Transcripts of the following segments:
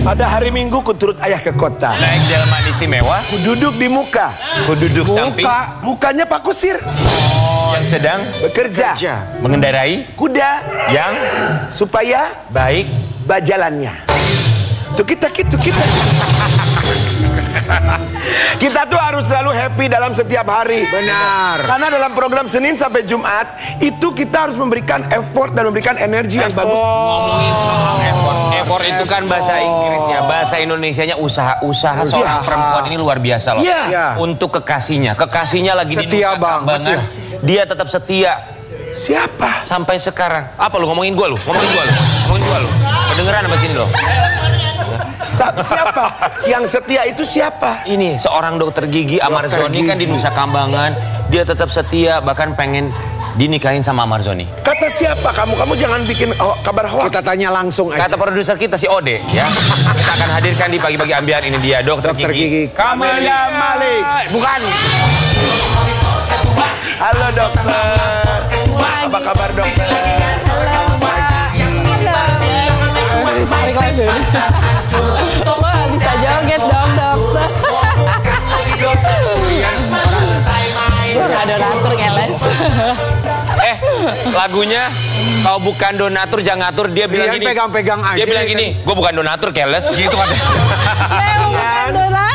Pada hari Minggu ku turut ayah ke kota. Naik delman istimewa. Ku duduk di muka. Ku duduk samping. Mukanya Pak Kusir. Yang sedang bekerja. Mengendarai kuda. Yang supaya baik bajalannya. Tuh kita. Kita tuh harus selalu happy dalam setiap hari. Benar. Karena dalam program Senin sampai Jumat itu kita harus memberikan effort dan memberikan energi yang bagus. Ngomongin soal effort itu kan bahasa Inggrisnya, bahasa Indonesianya usaha seorang perempuan ini luar biasa loh. Untuk kekasihnya lagi setia di banget. Dia tetap setia. Siapa? Sampai sekarang. Apa lu ngomongin gua lu? Ngomongin gua lu. Kedengeran apa sini lo? Siapa? Yang setia itu siapa? Ini seorang dokter gigi Amarzoni kan di Nusa Kambangan. Dia tetap setia, bahkan pengen dinikahin sama Amarzoni. Kata siapa kamu? Kamu jangan bikin kabar hoax. Kita tanya langsung aja. Kata produser kita si Ode ya. Kita akan hadirkan di pagi-pagi ambiar. Ini dia dokter gigi Camelia Malik. Bukan. Halo dokter. Apa kabar dokter? Wah, bisa joget dong dokter. Ada donatur ngeles. Lagunya kau bukan donatur jangan ngatur. Dia bilang gini. Pegang-pegang aja. Dia bilang gini, gue bukan donatur keles gitu kan.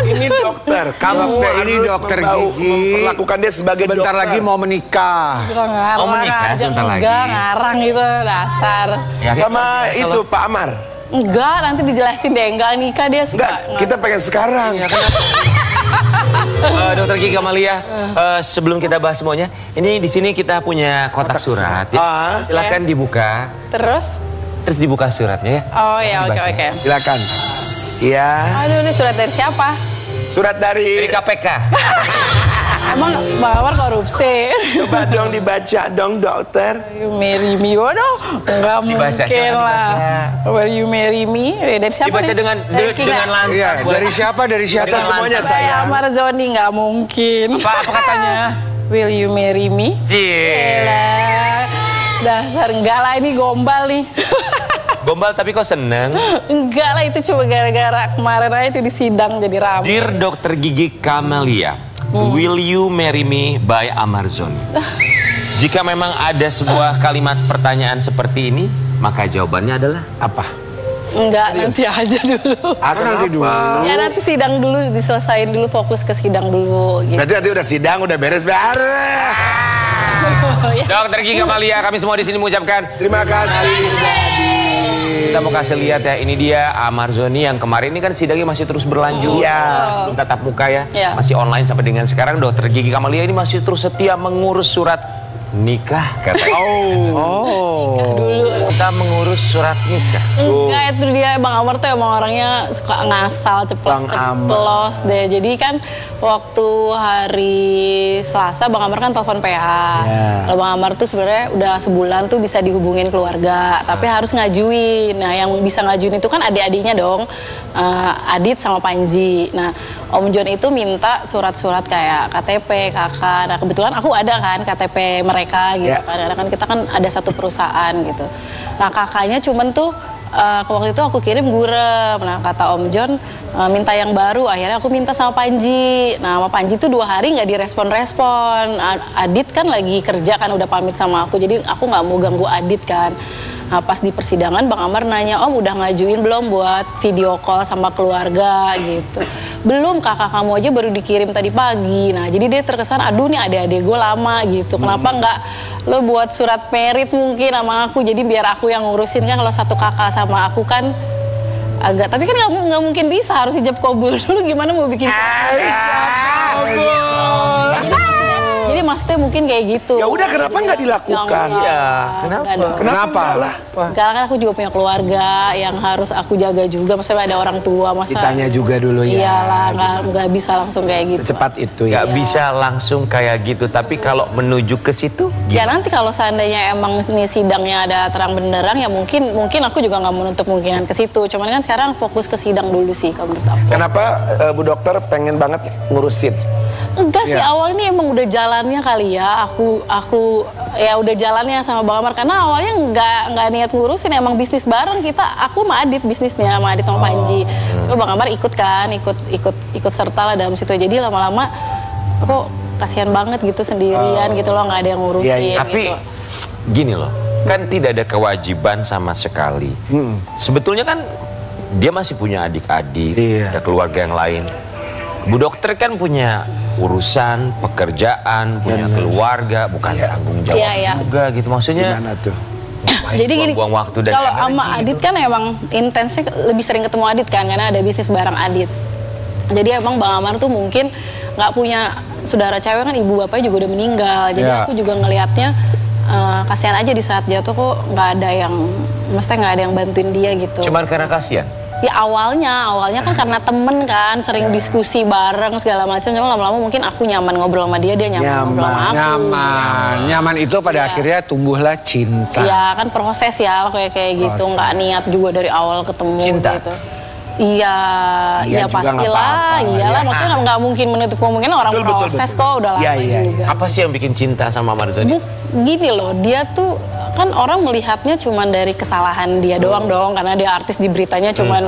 Ini dokter. Kamu ini dokter gigi. Memperlakukan dia sebagai dokter. Bentar lagi mau menikah. Mau menikah sebentar lagi. Enggak, ngarang itu dasar. Ya, sama itu Pak Amar. Enggak, nanti dijelasin deh. Enggak nikah dia suka. Enggak, kita pengen sekarang. Ya, dokter Gigi Camelia, sebelum kita bahas semuanya, ini di sini kita punya kotak surat. Ya. Silakan dibuka. Terus dibuka suratnya ya. Oh ya, oke. Silakan. Iya. Aduh, ini surat dari siapa? Surat dari KPK. Emang Bang Amar korupsi? Coba dong dibaca dong dokter. You marry me, waduh, nggak mungkin lah. Will you marry me? Dari siapa? Dibaca dengan lancar. Iya, dari siapa? Semuanya saya Amarzoni, nggak mungkin. Apa katanya? Will you marry me? Cielah. Dasar enggak lah, ini gombal nih. Gombal tapi kok seneng? Enggak lah, itu cuma gara-gara kemarin aja itu di sidang jadi ramai. Dear Dokter Gigi Camelia, will you marry me by Amarzoni? Jika memang ada sebuah kalimat pertanyaan seperti ini, maka jawabannya adalah apa? Enggak, nanti aja dulu. Nanti dulu. Ya nanti sidang dulu, diselesain dulu, fokus ke sidang dulu. Gitu. Berarti nanti udah sidang, udah beres. Dokter Gigi Camelia, kami semua di sini mengucapkan terima kasih. Kita mau kasih lihat ya, ini dia Amarzoni yang kemarin ini kan sidangnya masih terus berlanjut. Sebelum tatap muka ya, masih online sampai dengan sekarang. Dokter Gigi Camelia ini masih terus setia mengurus surat nikah katanya. Dulu. Kita mengurus surat nikah. Enggak, itu dia Bang Amar tuh emang orangnya suka ngasal, ceplos deh. Jadi kan waktu hari Selasa Bang Amar kan telepon PA. Kalau Bang Amar tuh sebenarnya udah sebulan tuh bisa dihubungin keluarga, tapi harus ngajuin. Nah, yang bisa ngajuin itu kan adik-adiknya dong. Adit sama Panji. Nah, Om John itu minta surat-surat kayak KTP, KK. Nah, kebetulan aku ada kan KTP mereka gitu kan. Karena kan kita kan ada satu perusahaan gitu. Nah, kakaknya cuman tuh waktu itu aku kirim gurem. Nah, kata Om John minta yang baru. Akhirnya aku minta sama Panji. Nah, sama Panji tuh 2 hari nggak direspon-respon. Adit kan lagi kerja kan, udah pamit sama aku. Jadi aku nggak mau ganggu Adit kan. Nah, pas di persidangan Bang Amar nanya, Om udah ngajuin belum buat video call sama keluarga gitu. Belum, kakak kamu aja baru dikirim tadi pagi. Nah, jadi dia terkesan, aduh nih adik-adik gue lama gitu. Kenapa nggak lo buat surat merit mungkin sama aku, jadi biar aku yang ngurusin kan. Kalau satu kakak sama aku kan agak, tapi kan nggak mungkin bisa, harus ijab kabul dulu. Gimana mau bikin Jadi maksudnya mungkin kayak gitu. Ya udah, kenapa nggak dilakukan? Kenapa? Karena kan aku juga punya keluarga yang harus aku jaga juga. Maksudnya ada orang tua, masa ditanya juga dulu ya. Iyalah, nggak bisa langsung kayak gitu. Secepat itu ya. Nggak bisa langsung kayak gitu, tapi kalau menuju ke situ ya nanti kalau seandainya emang ini sidangnya ada terang benderang, ya mungkin aku juga nggak menutup kemungkinan ke situ. Cuman kan sekarang fokus ke sidang dulu sih kalau menurut aku. Kenapa Bu Dokter pengen banget ngurusin? Enggak sih, awal ini emang udah jalannya kali ya. Aku ya udah jalannya sama Bang Amar, karena awalnya nggak niat ngurusin, emang bisnis bareng kita. Aku sama Adit bisnisnya, sama Adit sama Panji. Bang Amar ikut serta lah dalam situ. Jadi lama-lama kok kasihan banget gitu sendirian gitu loh, nggak ada yang ngurusin. Tapi gitu. Gini loh, kan tidak ada kewajiban sama sekali. Sebetulnya kan dia masih punya adik-adik, ada keluarga yang lain. Bu dokter kan punya urusan, pekerjaan, punya keluarga, bukan tanggung jawab juga gitu. Maksudnya gimana tuh? Jadi gini, buang waktu dan kalau sama Adit kan emang intensnya lebih sering ketemu Adit kan, karena ada bisnis bareng Adit. Jadi emang Bang Amar tuh mungkin nggak punya saudara cewek kan, ibu bapaknya juga udah meninggal. Jadi aku juga ngelihatnya kasihan aja di saat jatuh kok nggak ada yang, mestinya nggak ada yang bantuin dia gitu. Cuman karena kasihan? Ya awalnya kan karena temen kan, sering diskusi bareng segala macam. Cuma lama-lama mungkin aku nyaman ngobrol sama dia nyaman ngobrol sama aku. Nyaman itu pada akhirnya tumbuhlah cinta. Iya kan proses ya kayak gitu, nggak niat juga dari awal ketemu gitu. Iya pastilah, iyalah. Maksudnya nggak mungkin menutup kemungkinan orang proses kok udah lama juga. Apa sih yang bikin cinta sama Marzoni? Gini loh, dia tuh kan orang melihatnya cuman dari kesalahan dia doang karena dia artis di beritanya cuman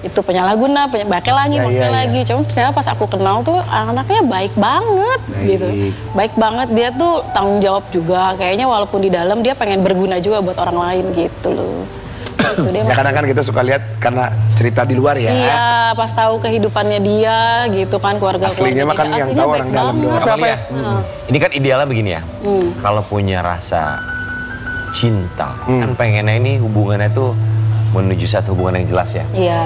itu penyalahguna, pakai lagi. Cuma ternyata pas aku kenal tuh anaknya baik banget gitu. Baik banget, dia tuh tanggung jawab juga. Kayaknya walaupun di dalam dia pengen berguna juga buat orang lain gitu loh. Gitu, dia kadang-kadang kita suka lihat karena cerita di luar ya. Iya, pas tahu kehidupannya dia gitu kan, keluarga aslinya mah kan yang tahu orang dalam doang. Ini kan idealnya begini ya. Kalau punya rasa cinta, kan pengennya ini hubungannya tuh menuju satu hubungan yang jelas ya. Iya.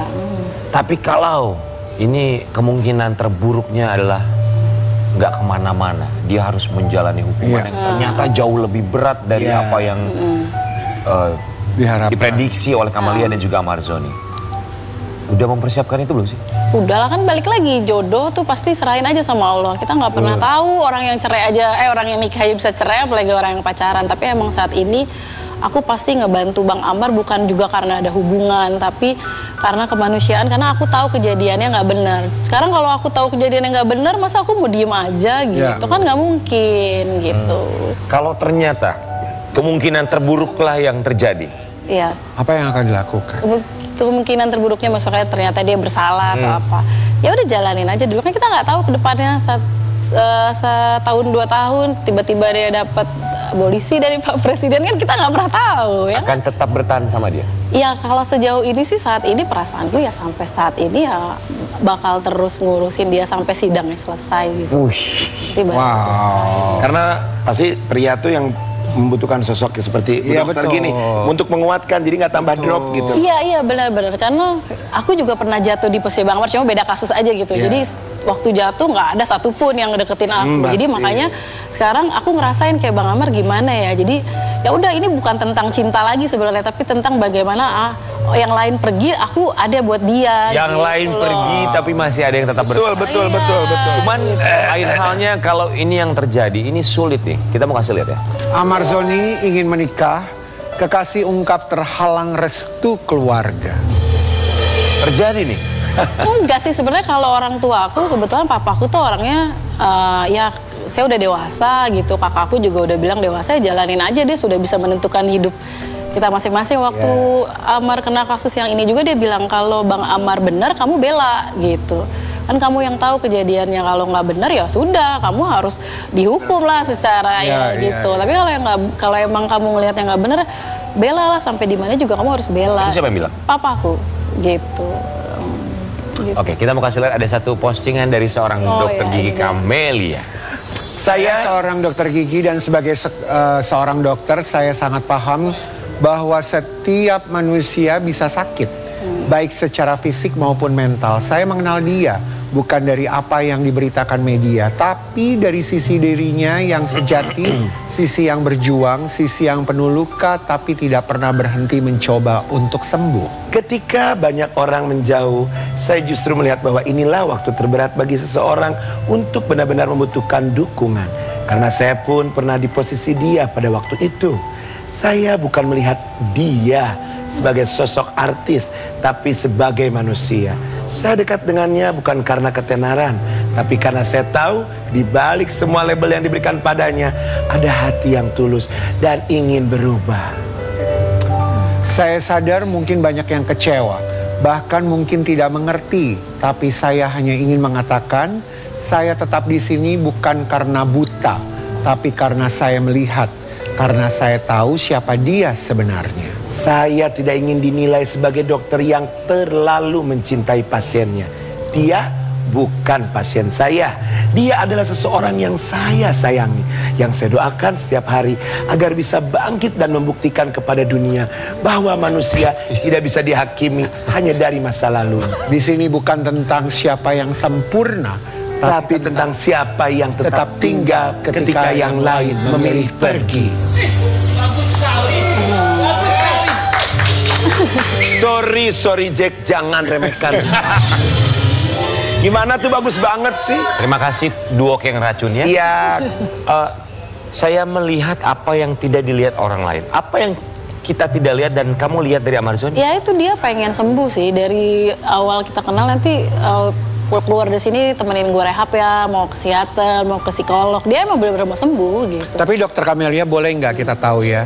Tapi kalau ini kemungkinan terburuknya adalah nggak kemana-mana, dia harus menjalani hubungan yang ternyata jauh lebih berat dari apa yang diprediksi oleh Kamalia dan juga Marzoni. Udah mempersiapkan itu belum sih? Udah lah, kan balik lagi, jodoh tuh pasti serahin aja sama Allah. Kita nggak pernah tahu orang yang cerai aja, orang yang nikah aja bisa cerai, apalagi orang yang pacaran. Tapi emang saat ini aku pasti ngebantu Bang Amar, bukan juga karena ada hubungan, tapi karena kemanusiaan, karena aku tahu kejadiannya nggak benar. Sekarang kalau aku tahu kejadiannya nggak benar, masa aku mau diem aja gitu? Kan nggak mungkin gitu. Kalau ternyata kemungkinan terburuklah yang terjadi, apa yang akan dilakukan? Kemungkinan terburuknya maksudnya ternyata dia bersalah atau apa, ya udah jalanin aja dulu, kan kita nggak tahu kedepannya setahun 2 tahun tiba-tiba dia dapat abolisi dari Pak Presiden, kan kita nggak pernah tahu ya. Akan tetap bertahan sama dia? Iya, kalau sejauh ini sih saat ini perasaanku ya sampai saat ini ya bakal terus ngurusin dia sampai sidangnya selesai gitu. Karena pasti pria tuh yang membutuhkan sosok seperti dokter gini untuk menguatkan, jadi nggak tambah drop gitu. Iya benar-benar, karena aku juga pernah jatuh di posisi Bang Amar, cuma beda kasus aja gitu. Jadi waktu jatuh nggak ada satupun yang deketin aku. Jadi makanya sekarang aku ngerasain kayak Bang Amar gimana ya. Jadi ya udah, ini bukan tentang cinta lagi sebenarnya, tapi tentang bagaimana yang lain pergi, aku ada buat dia. Yang gitu lain pergi, tapi masih ada yang tetap bersama. Betul. Cuman lain halnya kalau ini yang terjadi, ini sulit nih. Kita mau kasih lihat ya. Marzoni ingin menikah, kekasih ungkap terhalang restu keluarga. Terjadi nih. Enggak sih, sebenarnya kalau orang tua aku, kebetulan papaku tuh orangnya ya saya udah dewasa gitu, kakakku juga udah bilang dewasa, jalanin aja, dia sudah bisa menentukan hidup kita masing-masing. Waktu Amar kena kasus yang ini juga dia bilang kalau Bang Amar benar kamu bela gitu. Kan kamu yang tahu kejadiannya, kalau nggak benar ya sudah, kamu harus dihukum lah secara gitu. Tapi kalau emang kamu ngelihat yang nggak benar, bela lah, sampai di mana juga kamu harus bela. Itu siapa yang bilang? Papaku gitu. Oke, kita mau kasih lihat ada satu postingan dari seorang dokter gigi Camelia. Saya seorang dokter gigi dan sebagai seorang dokter saya sangat paham bahwa setiap manusia bisa sakit, baik secara fisik maupun mental. Saya mengenal dia bukan dari apa yang diberitakan media, tapi dari sisi dirinya yang sejati, sisi yang berjuang, sisi yang penuh luka tapi tidak pernah berhenti mencoba untuk sembuh. Ketika banyak orang menjauh, saya justru melihat bahwa inilah waktu terberat bagi seseorang untuk benar-benar membutuhkan dukungan. Karena saya pun pernah di posisi dia pada waktu itu. Saya bukan melihat dia sebagai sosok artis, tapi sebagai manusia. Saya dekat dengannya bukan karena ketenaran, Tapi karena saya tahu di balik semua label yang diberikan padanya ada hati yang tulus dan ingin berubah. Saya sadar mungkin banyak yang kecewa, bahkan mungkin tidak mengerti. Tapi saya hanya ingin mengatakan, saya tetap di sini bukan karena buta, tapi karena saya melihat. Karena saya tahu siapa dia sebenarnya. Saya tidak ingin dinilai sebagai dokter yang terlalu mencintai pasiennya. Dia bukan pasien saya. Dia adalah seseorang yang saya sayangi, yang saya doakan setiap hari agar bisa bangkit dan membuktikan kepada dunia bahwa manusia tidak bisa dihakimi hanya dari masa lalu. Di sini bukan tentang siapa yang sempurna, tapi tentang siapa yang tetap tinggal ketika yang lain memilih pergi. Sorry Jack, jangan remehkan. Gimana tuh, bagus banget sih. Terima kasih duo Keng Racun ya. Iya. Saya melihat apa yang tidak dilihat orang lain. Apa yang kita tidak lihat dan kamu lihat dari Amarzoni? Ya itu dia pengen sembuh sih. Dari awal kita kenal nanti keluar dari sini temenin gue rehab ya, mau ke psikiater, mau ke psikolog. Dia emang benar-benar mau sembuh gitu. Tapi Dokter Camelia, boleh nggak kita tahu ya,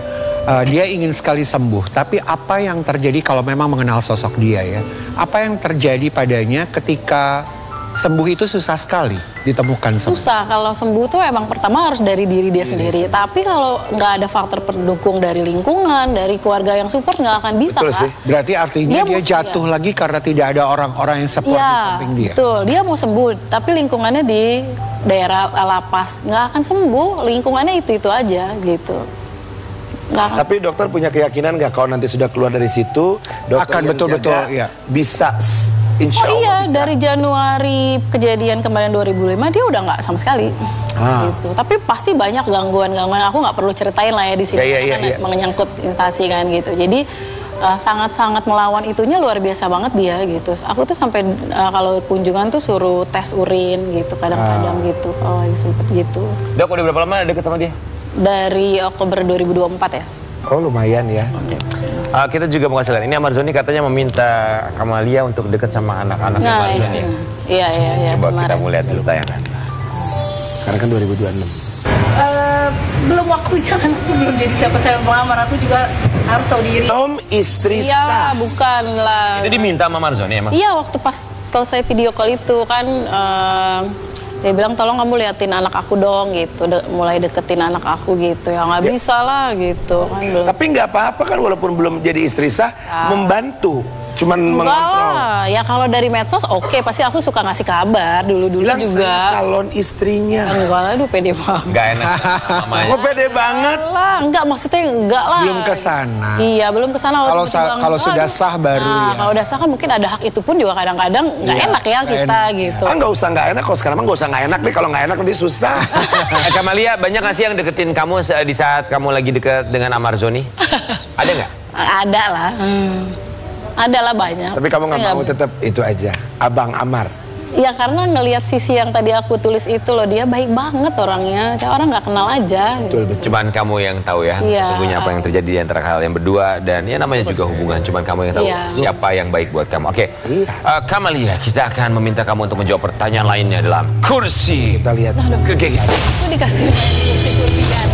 dia ingin sekali sembuh. Tapi apa yang terjadi kalau memang mengenal sosok dia ya? Apa yang terjadi padanya ketika sembuh itu susah sekali ditemukan? Susah, kalau sembuh tuh emang pertama harus dari diri dia sendiri. Tapi kalau nggak ada faktor pendukung dari lingkungan, dari keluarga yang support, nggak akan bisa. Betul sih. Berarti artinya dia jatuh lagi karena tidak ada orang-orang yang support di samping dia. Betul, dia mau sembuh, tapi lingkungannya di daerah lapas nggak akan sembuh. Lingkungannya itu aja gitu. Tapi dokter punya keyakinan nggak kalau nanti sudah keluar dari situ, dokter akan betul-betul ya bisa? Insya Allah iya, bisa. dari Januari kejadian kemarin 2005 dia udah nggak sama sekali. Gitu. Tapi pasti banyak gangguan-gangguan. Aku nggak perlu ceritain lah ya di sini, karena menyangkut instansi kan gitu. Jadi sangat-sangat melawan itunya luar biasa banget dia gitu. Aku tuh sampai kalau kunjungan tuh suruh tes urin gitu kadang-kadang gitu. Oh sempet gitu. Dok, udah berapa lama deket sama dia? Dari Oktober 2024 ya. Oh lumayan ya. Kita juga mau kasih lihat. Ini Amarzoni katanya meminta Camelia untuk dekat sama anak-anak Amarzoni. Iya. Coba kita mau lihat dulu tayangan. Sekarang kan 2026. Belum waktunya kan, aku belum jadi siapa-siapa pelamar. Aku juga harus tahu diri. Tom istri Iyalah, bukan lah. Itu diminta sama Amarzoni emang? Iya, waktu pas selesai video call itu kan dia bilang tolong kamu liatin anak aku dong gitu, mulai deketin anak aku gitu ya, nggak bisa lah gitu kan. Tapi nggak apa-apa kan walaupun belum jadi istri sah, membantu, cuman mengontrol. Ya kalau dari medsos oke, pasti aku suka ngasih kabar dulu-dulu bilang juga. Saya calon istrinya. Enggak lah, aduh pede banget. Nggak enak mamanya. Kok pede banget? Lah, enggak maksudnya enggak lah. Belum kesana. Iya, belum kesana. Kalau sudah sah baru ya. Kalau udah sah kan mungkin ada hak itu pun juga kadang-kadang nggak enak ya kita gitu. Nggak usah nggak enak, kalau sekarang mah nggak usah nggak enak deh. Kalau nggak enak nanti susah. Camelia, banyak nggak sih yang deketin kamu di saat kamu lagi deket dengan Amarzoni? Ada nggak? Ada lah. Ada lah banyak. Tapi kamu nggak mau tetap itu aja, Abang Amar? Ya karena ngelihat sisi yang tadi aku tulis itu loh, dia baik banget orangnya. Kayak orang nggak kenal aja. Betul. Cuman kamu yang tahu ya, sesungguhnya apa yang terjadi di antara kalian berdua. Dan ya namanya juga hubungan, cuman kamu yang tahu siapa yang baik buat kamu. Oke, Camelia, kita akan meminta kamu untuk menjawab pertanyaan lainnya dalam Kursi Kita lihat Kegegeran. Aku dikasih kursi kan.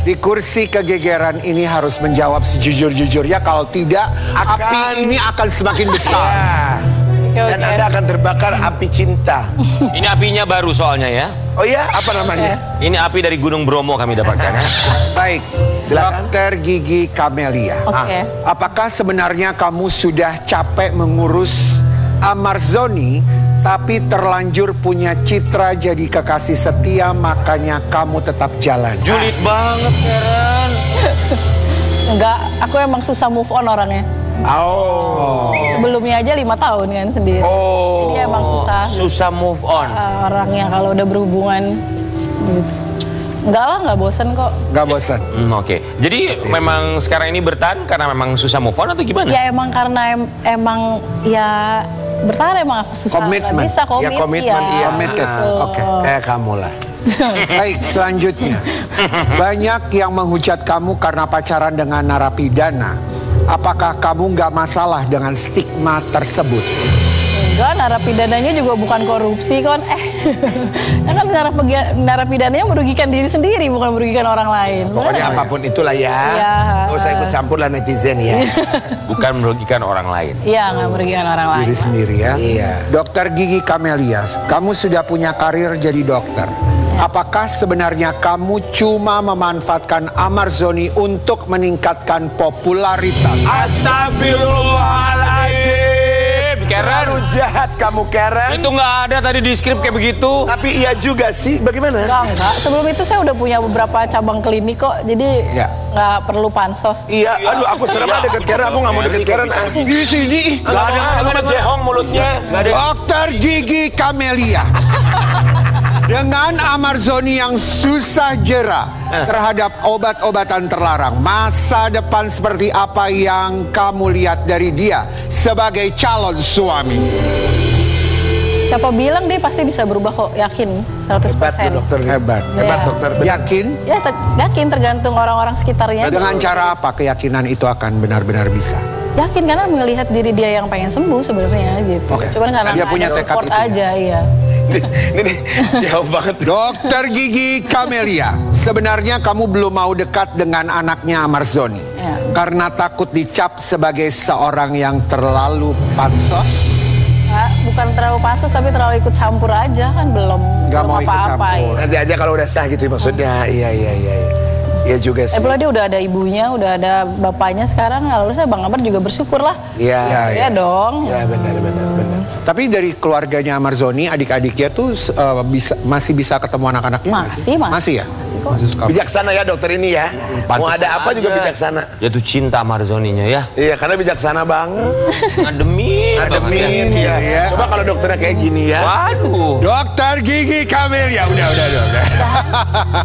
Di kursi kegegeran ini harus menjawab sejujur-jujurnya. Kalau tidak, api ini akan semakin besar. Dan Anda akan terbakar api cinta. Ini apinya baru soalnya ya. Oh iya, apa namanya? Ini api dari Gunung Bromo kami dapatkan ya. Baik, Dokter Gigi Camelia. Apakah sebenarnya kamu sudah capek mengurus Amarzoni, tapi terlanjur punya citra jadi kekasih setia, makanya kamu tetap jalan? Julid banget, Karen. Enggak, aku emang susah move on orangnya. Sebelumnya aja 5 tahun kan sendiri. Jadi emang susah. Susah move on. Orangnya kalau udah berhubungan gitu. Enggak lah, nggak bosan kok. Nggak bosan. Oke. Jadi memang sekarang ini bertahan karena memang susah move on atau gimana? Ya emang karena emang ya bertahan emang aku susah. Komitmen. Nggak bisa Ya komitmen, iya. Committed. Oke. Kayak kamu lah. Baik, selanjutnya. Banyak yang menghujat kamu karena pacaran dengan narapidana. Apakah kamu nggak masalah dengan stigma tersebut? Enggak, narapidananya juga bukan korupsi kan. Kan narapidananya merugikan diri sendiri, bukan merugikan orang lain. Pokoknya apapun itulah ya. Nggak usah ikut campur lah netizen ya. Bukan merugikan orang lain. Iya, nggak merugikan orang lain. Diri sendiri ya. Iya. Dokter Gigi Camelia, kamu sudah punya karir jadi dokter. Apakah sebenarnya kamu cuma memanfaatkan Amarzoni untuk meningkatkan popularitas? Astagfirullahaladzim. Karen, jahat kamu Karen. itu nggak ada tadi di skrip kayak begitu. Tapi iya juga sih. Bagaimana? Enggak. Sebelum itu saya udah punya beberapa cabang klinik kok. Jadi nggak perlu pansos. Iya. Aduh, aku serem lah deket Karen. Aku nggak mau deket Karen. Di sini. Nggak ada jehong mulutnya. Dokter Gigi Camelia. Dengan Amarzoni yang susah jera terhadap obat-obatan terlarang, masa depan seperti apa yang kamu lihat dari dia sebagai calon suami? Siapa bilang dia pasti bisa berubah kok, yakin 100%. Hebat tuh dokter. Hebat. Hebat dokter. Yakin? Ya yakin, tergantung orang-orang sekitarnya. Dengan cara apa keyakinan itu akan benar-benar bisa? Yakin karena melihat diri dia yang pengen sembuh sebenarnya gitu. Oke. Cuman karena Dia punya ada tekad support itu ya? aja, iya. Ini jauh banget. Dokter Gigi Camelia, sebenarnya kamu belum mau dekat dengan anaknya Amarzoni karena takut dicap sebagai seorang yang terlalu pansos. Bukan terlalu pansos tapi terlalu ikut campur aja kan belum mau ikut apa-apa. campur. Nanti aja kalau udah sah gitu maksudnya. Iya. Iya juga sih. Pula dia udah ada ibunya, udah ada bapaknya sekarang. Lalu saya Bang Amar juga bersyukur lah. Iya. Iya dong. Ya benar. Tapi dari keluarganya Amarzoni, adik-adiknya tuh masih bisa ketemu anak-anaknya? Masih ya? Masih kok. Masih suka. Bijaksana ya dokter ini ya. Mau ada apa juga bijaksana. Jatuh cinta Amarzoninya ya. Iya, karena bijaksana banget. Ngademin ya. ya. Coba kalau dokternya kayak gini ya. Waduh. Dokter Gigi Camelia, udah.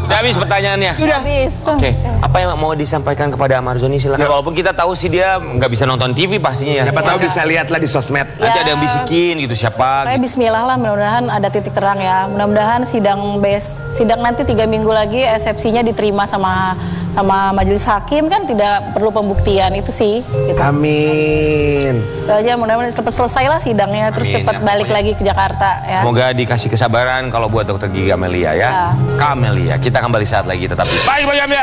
Udah habis pertanyaannya. Sudah. Habis. Oke, apa yang mau disampaikan kepada Amarzoni silakan. Walaupun kita tahu sih dia nggak bisa nonton TV pastinya ya. Siapa tahu bisa lihatlah di sosmed. Nanti ada yang bisikin gitu siapa. Kayak bismillah lah, mudah-mudahan ada titik terang ya. Mudah-mudahan sidang nanti 3 minggu lagi eksepsinya diterima sama majelis hakim kan, tidak perlu pembuktian itu sih. Gitu. Amin. Itu aja, mudah-mudahan cepat selesai lah sidangnya, terus cepat balik lagi ke Jakarta ya. Semoga dikasih kesabaran kalau buat dokter Gigi Camelia ya. Camelia, kita kembali saat lagi tetap. Baik, Bang Amir.